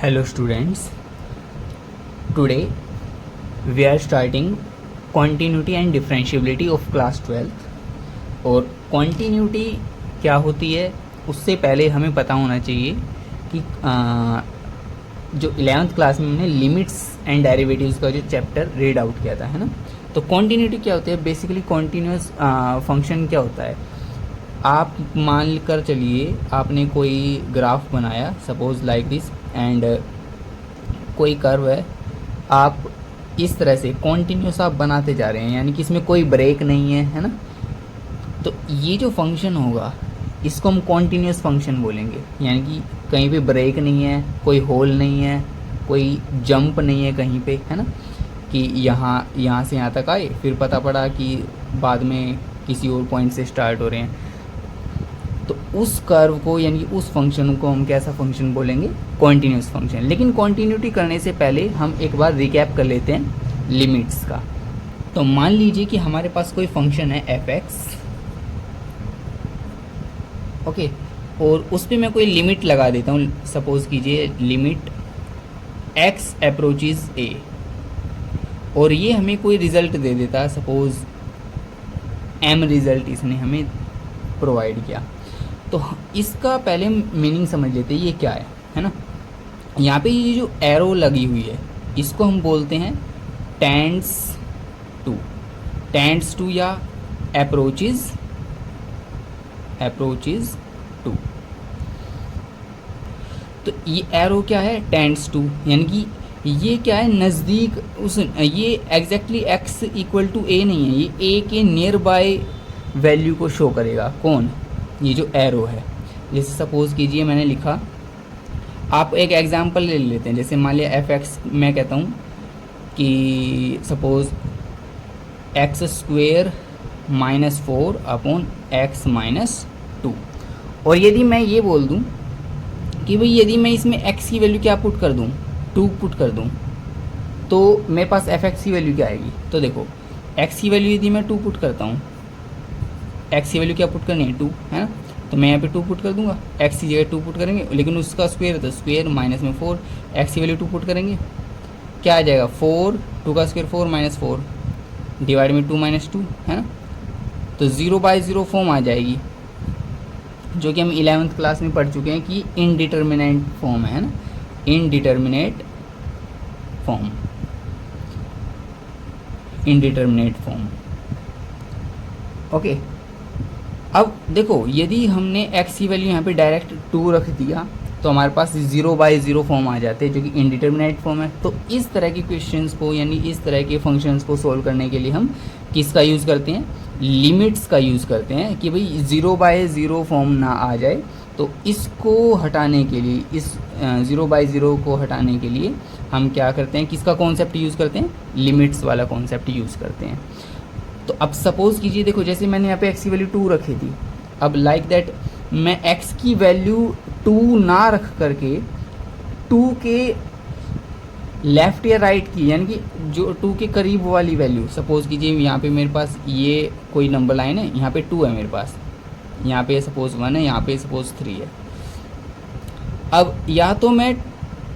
Hello students, today we are starting continuity and differentiability of class 12th। और continuity क्या होती है उससे पहले हमें पता होना चाहिए कि जो 11th क्लास में हमने लिमिट्स एंड डेरिवेटिव्स का जो चैप्टर रीड आउट किया था, है ना। तो continuity क्या होती है? बेसिकली कॉन्टीन्यूस फंक्शन क्या होता है? आप मान कर चलिए आपने कोई ग्राफ बनाया, सपोज लाइक दिस, एंड कोई कर्व है, आप इस तरह से कॉन्टीन्यूस आप बनाते जा रहे हैं, यानी कि इसमें कोई ब्रेक नहीं है ना। तो ये जो फंक्शन होगा इसको हम कॉन्टीन्यूस फंक्शन बोलेंगे, यानी कि कहीं पे ब्रेक नहीं है, कोई होल नहीं है, कोई जंप नहीं है कहीं पे, है ना, कि यहाँ से यहाँ तक आए फिर पता पड़ा कि बाद में किसी और पॉइंट से स्टार्ट हो रहे हैं। तो उस कर्व को यानी कि उस फंक्शन को हम कैसा फंक्शन बोलेंगे? Continuous function. लेकिन कॉन्टीन्यूटी करने से पहले हम एक बार रिकैप कर लेते हैं लिमिट्स का। तो मान लीजिए कि हमारे पास कोई फंक्शन है f(x), ओके, और उस पर मैं कोई लिमिट लगा देता हूँ। सपोज कीजिए लिमिट x अप्रोचेज a, और ये हमें कोई रिजल्ट दे देता है, सपोज m रिजल्ट इसने हमें प्रोवाइड किया। तो इसका पहले मीनिंग समझ लेते हैं ये क्या है ना। यहाँ पे ये जो एरो लगी हुई है इसको हम बोलते हैं टेंड्स टू या अप्रोचेज टू। तो ये एरो क्या है? टेंड्स टू, यानी कि ये क्या है? नज़दीक उस, ये exactly x equal to a नहीं है, ये a के नियर बाय वैल्यू को शो करेगा। कौन? ये जो एरो है। जैसे सपोज कीजिए मैंने लिखा, आप एक एग्जांपल ले लेते हैं, जैसे मान लिया f(x) मैं कहता हूँ कि सपोज x² - 4 अपॉन x - 2। और यदि मैं ये बोल दूँ कि भाई यदि मैं इसमें x की वैल्यू क्या पुट कर दूँ? 2 पुट कर दूँ, तो मेरे पास f(x) की वैल्यू क्या आएगी? तो देखो x की वैल्यू यदि मैं 2 पुट करता हूँ, x की वैल्यू क्या पुट करनी है? 2, है ना। तो मैं यहाँ पे 2 पुट कर दूंगा, x की जगह 2 पुट करेंगे, लेकिन उसका स्क्वायर है तो स्क्वायर माइनस में 4, x की वैल्यू 2 पुट करेंगे, क्या आ जाएगा? 4, 2 का स्क्वायर 4 - 4 डिवाइड में 2 - 2, है ना। तो 0/0 फॉर्म आ जाएगी, जो कि हम 11th क्लास में पढ़ चुके हैं कि इनडिटर्मिनेट फॉर्म है ना, इनडिटर्मिनेट फॉर्म। ओके, अब देखो यदि हमने x की वैल्यू यहाँ पे डायरेक्ट 2 रख दिया तो हमारे पास 0/0 फॉर्म आ जाते हैं, जो कि इनडिटर्मिनेट फॉर्म है। तो इस तरह के क्वेश्चंस को यानी इस तरह के फंक्शंस को सोल्व करने के लिए हम किसका यूज़ करते हैं? लिमिट्स का यूज़ करते हैं, कि भाई 0/0 फॉर्म ना आ जाए। तो इसको हटाने के लिए, इस 0/0 को हटाने के लिए हम क्या करते हैं? किसका कॉन्सेप्ट यूज़ करते हैं? लिमिट्स वाला कॉन्सेप्ट यूज़ करते हैं। तो अब सपोज़ कीजिए, देखो जैसे मैंने यहाँ पे x की वैल्यू 2 रखी थी, अब लाइक दैट मैं x की वैल्यू 2 ना रख करके 2 के लेफ़्ट या राइट की, यानी कि जो 2 के करीब वाली वैल्यू, सपोज़ कीजिए यहाँ पे मेरे पास ये कोई नंबर लाइन है, यहाँ पे 2 है मेरे पास, यहाँ पे सपोज़ 1 है, यहाँ पे सपोज़ 3 है। अब या तो मैं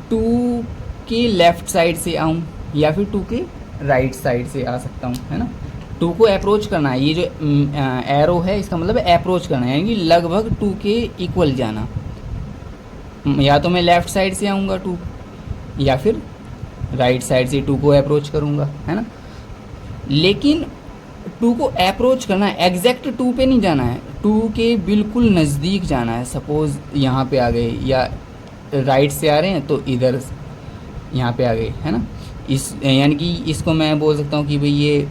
2 के लेफ़्ट साइड से आऊँ या फिर 2 के राइट साइड से आ सकता हूँ, है ना। 2 को अप्रोच करना है, ये जो एरो है इसका मतलब है अप्रोच करना है, यानी कि लगभग 2 के इक्वल जाना। या तो मैं लेफ़्ट साइड से आऊँगा 2, या फिर राइट साइड से 2 को अप्रोच करूँगा, है ना। लेकिन 2 को अप्रोच करना है, एग्जैक्ट 2 पे नहीं जाना है, 2 के बिल्कुल नज़दीक जाना है। सपोज़ यहाँ पे आ गए, या राइट से आ रहे हैं तो इधर यहाँ पे आ गए, है ना। इस यानी कि इसको मैं बोल सकता हूँ कि भाई ये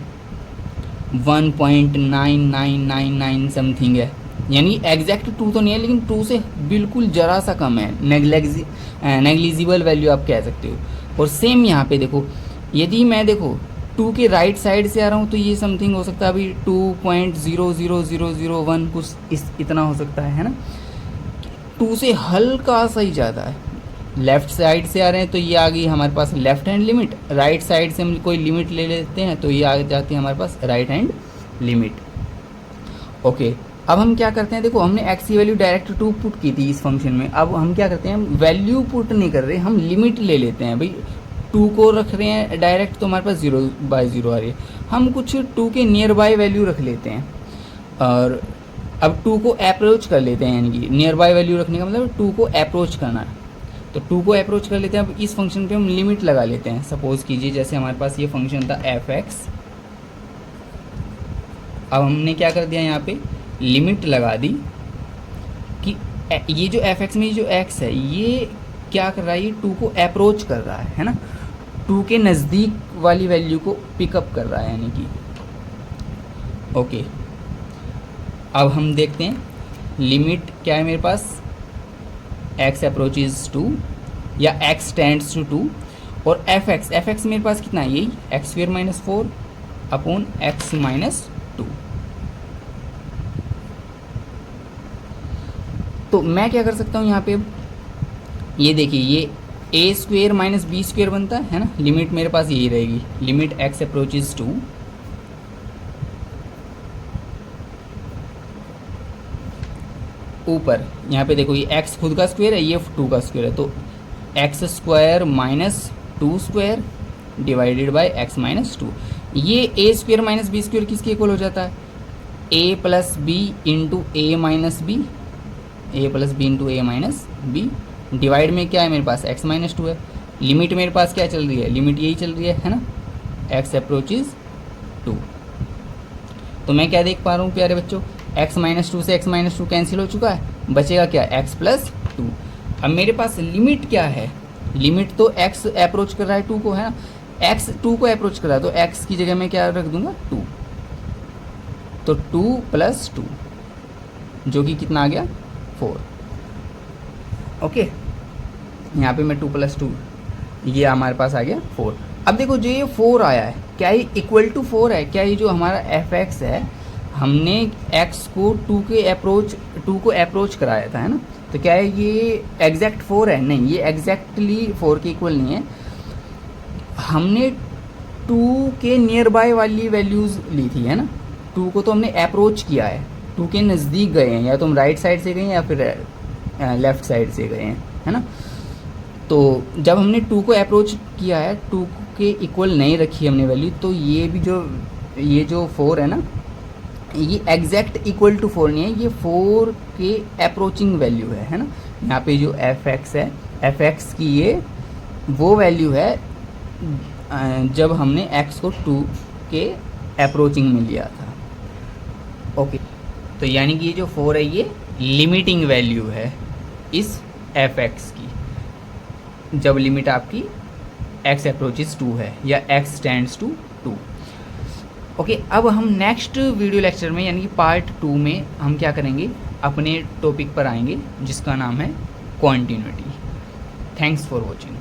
1.9999 समथिंग है, यानी एग्जैक्ट 2 तो नहीं है, लेकिन 2 से बिल्कुल ज़रा सा कम है, नेग्लिजिबल वैल्यू आप कह सकते हो। और सेम यहाँ पे देखो, यदि मैं देखो 2 के राइट साइड से आ रहा हूँ तो ये समथिंग हो सकता है अभी 2.00001 कुछ इतना हो सकता है ना। 2 से हल्का सा ही ज़्यादा है। लेफ़्ट साइड से आ रहे हैं तो ये आ गई हमारे पास left hand limit, right side से हम कोई लिमिट ले लेते हैं तो ये आ जाती है हमारे पास राइट हैंड लिमिट। ओके, अब हम क्या करते हैं, देखो हमने x की वैल्यू डायरेक्ट 2 पुट की थी इस फंक्शन में। अब हम क्या करते हैं, वैल्यू पुट नहीं कर रहे, हम लिमिट ले लेते हैं। भाई 2 को रख रहे हैं डायरेक्ट तो हमारे पास 0/0 आ रही है, हम कुछ 2 के नियर बाय वैल्यू रख लेते हैं और अब 2 को अप्रोच कर लेते हैं। यानी कि नियर बाय वैल्यू रखने का मतलब 2 को अप्रोच करना है, तो 2 को अप्रोच कर लेते हैं। अब इस फंक्शन पे हम लिमिट लगा लेते हैं। सपोज कीजिए जैसे हमारे पास ये फंक्शन था f(x), अब हमने क्या कर दिया, यहाँ पे लिमिट लगा दी कि ये जो f(x) में जो x है ये क्या कर रहा है, ये 2 को अप्रोच कर रहा है ना, 2 के नज़दीक वाली वैल्यू को पिकअप कर रहा है यानी कि। ओके, अब हम देखते हैं लिमिट क्या है मेरे पास, x अप्रोचेज 2 या x टेंड्स टू 2 और f(x) मेरे पास कितना है, यही x² - 4 अपॉन x - 2। तो मैं क्या कर सकता हूँ यहाँ पे, ये देखिए ये a² - b² बनता है ना, लिमिट मेरे पास यही रहेगी, लिमिट x अप्रोचेज 2 ऊपर यहाँ पे देखो ये x खुद का स्क्वायर है, ये 2 का स्क्वायर है, तो x² - 2² डिवाइडेड बाय x - 2। ये a² - b² किसके इक्वल हो जाता है, a + b into a - b, a + b into a - b divide में क्या है मेरे पास x - 2 है। लिमिट मेरे पास क्या चल रही है, लिमिट यही चल रही है ना, x अप्रोचेज 2। तो मैं क्या देख पा रहा हूँ प्यारे बच्चों, x - 2 से x - 2 कैंसिल हो चुका है, बचेगा क्या x + 2। अब मेरे पास लिमिट क्या है, लिमिट तो x अप्रोच कर रहा है 2 को है ना, x 2 को अप्रोच कर रहा है तो x की जगह मैं क्या रख दूंगा 2, तो 2 + 2 जो कि कितना आ गया 4। ओके, यहाँ पे मैं 2 + 2, ये हमारे पास आ गया 4। अब देखो जो ये 4 आया है क्या ये इक्वल टू 4 है, क्या ये जो हमारा f(x) है हमने x को 2 को अप्रोच कराया था है ना, तो क्या है ये एग्जैक्ट 4 है, नहीं ये एग्जैक्टली 4 के इक्वल नहीं है, हमने 2 के नियर बाय वाली वैल्यूज़ ली थी है ना, 2 को तो हमने अप्रोच किया है, 2 के नज़दीक गए हैं, या तो हम राइट साइड से गए हैं या फिर लेफ़्ट साइड से गए हैं है ना। तो जब हमने 2 को अप्रोच किया है, 2 के इक्वल नहीं रखी हमने वैल्यू, तो ये जो 4 है ना, ये एग्जैक्ट इक्वल टू 4 नहीं है, ये 4 के अप्रोचिंग वैल्यू है ना। यहाँ पे जो f(x) है, f(x) की ये वो वैल्यू है जब हमने x को 2 के अप्रोचिंग में लिया था। ओके, तो यानी कि ये जो 4 है ये लिमिटिंग वैल्यू है इस f(x) की, जब लिमिट आपकी x अप्रोचेज 2 है या x टेंड्स टू 2। ओके, अब हम नेक्स्ट वीडियो लेक्चर में यानी कि पार्ट 2 में हम क्या करेंगे, अपने टॉपिक पर आएंगे जिसका नाम है कॉन्टिन्यूटी। Thanks for watching.